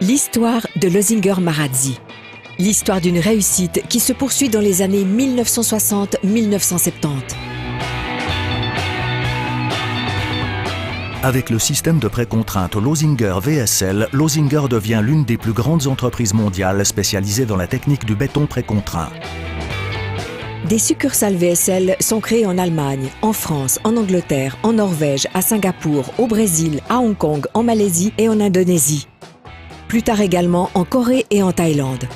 L'histoire de Losinger Marazzi. L'histoire d'une réussite qui se poursuit dans les années 1960-1970. Avec le système de précontrainte Losinger VSL, Losinger devient l'une des plus grandes entreprises mondiales spécialisées dans la technique du béton précontraint. Des succursales VSL sont créées en Allemagne, en France, en Angleterre, en Norvège, à Singapour, au Brésil, à Hong Kong, en Malaisie et en Indonésie. Plus tard également en Corée et en Thaïlande.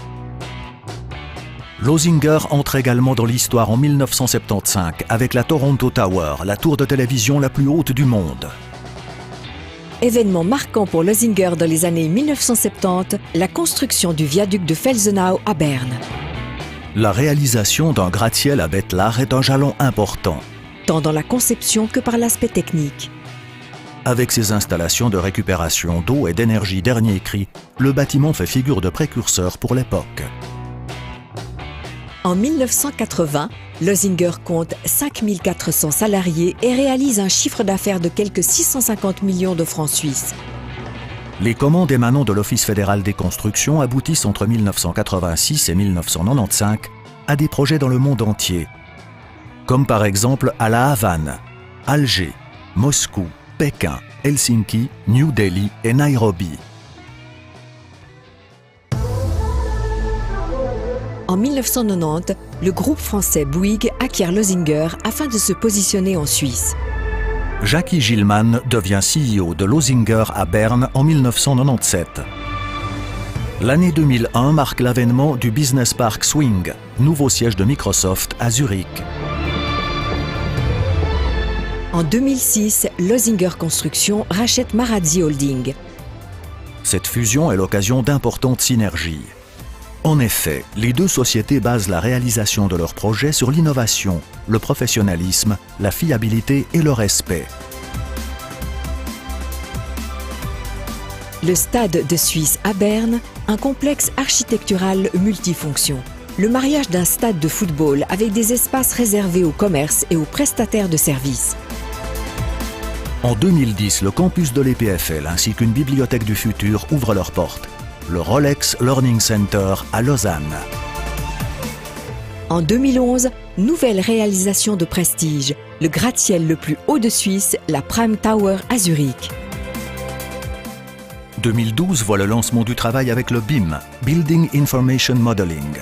Losinger entre également dans l'histoire en 1975 avec la Toronto Tower, la tour de télévision la plus haute du monde. Événement marquant pour Losinger dans les années 1970, la construction du viaduc de Felsenau à Berne. La réalisation d'un gratte-ciel à Bettlar est un jalon important, tant dans la conception que par l'aspect technique. Avec ses installations de récupération d'eau et d'énergie dernier cri, le bâtiment fait figure de précurseur pour l'époque. En 1980, Losinger compte 5400 salariés et réalise un chiffre d'affaires de quelques 650 millions de francs suisses. Les commandes émanant de l'Office fédéral des constructions aboutissent entre 1986 et 1995 à des projets dans le monde entier, comme par exemple à La Havane, Alger, Moscou, Pékin, Helsinki, New Delhi et Nairobi. En 1990, le groupe français Bouygues acquiert Losinger afin de se positionner en Suisse. Jackie Gilman devient CEO de Losinger à Berne en 1997. L'année 2001 marque l'avènement du Business Park Swing, nouveau siège de Microsoft à Zurich. En 2006, Losinger Construction rachète Marazzi Holding. Cette fusion est l'occasion d'importantes synergies. En effet, les deux sociétés basent la réalisation de leurs projets sur l'innovation, le professionnalisme, la fiabilité et le respect. Le Stade de Suisse à Berne, un complexe architectural multifonction. Le mariage d'un stade de football avec des espaces réservés au commerce et aux prestataires de services. En 2010, le campus de l'EPFL ainsi qu'une bibliothèque du futur ouvrent leurs portes. Le Rolex Learning Center à Lausanne. En 2011, nouvelle réalisation de prestige, le gratte-ciel le plus haut de Suisse, la Prime Tower à Zurich. 2012 voit le lancement du travail avec le BIM, Building Information Modeling.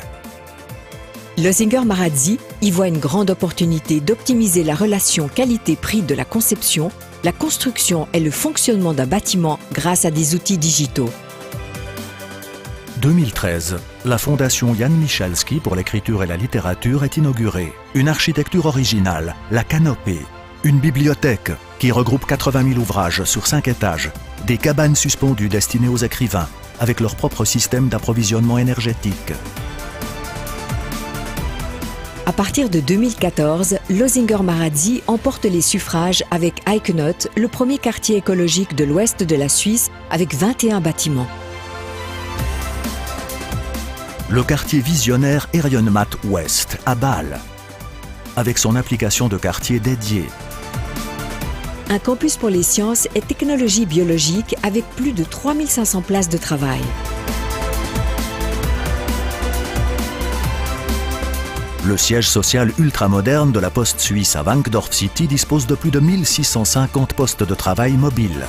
Losinger Marazzi y voit une grande opportunité d'optimiser la relation qualité-prix de la conception, la construction et le fonctionnement d'un bâtiment grâce à des outils digitaux. 2013, la fondation Jan Michalski pour l'écriture et la littérature est inaugurée. Une architecture originale, la Canopée. Une bibliothèque qui regroupe 80 000 ouvrages sur 5 étages. Des cabanes suspendues destinées aux écrivains, avec leur propre système d'approvisionnement énergétique. À partir de 2014, Losinger Marazzi emporte les suffrages avec Eikenot, le premier quartier écologique de l'ouest de la Suisse, avec 21 bâtiments. Le quartier visionnaire Herionmat Ouest à Bâle, avec son application de quartier dédiée. Un campus pour les sciences et technologies biologiques avec plus de 3500 places de travail. Le siège social ultramoderne de la Poste suisse à Wankdorf City dispose de plus de 1650 postes de travail mobiles.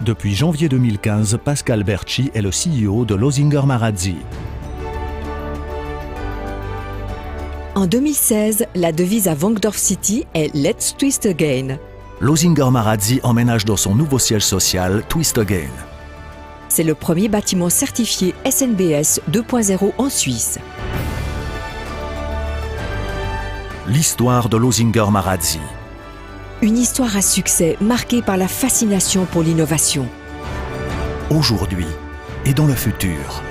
Depuis janvier 2015, Pascal Berchi est le CEO de Losinger Marazzi. En 2016, la devise à Wankdorf City est « Let's Twist Again ». Losinger Marazzi emménage dans son nouveau siège social Twist Again. C'est le premier bâtiment certifié SNBS 2.0 en Suisse. L'histoire de Losinger Marazzi. Une histoire à succès marquée par la fascination pour l'innovation. Aujourd'hui et dans le futur.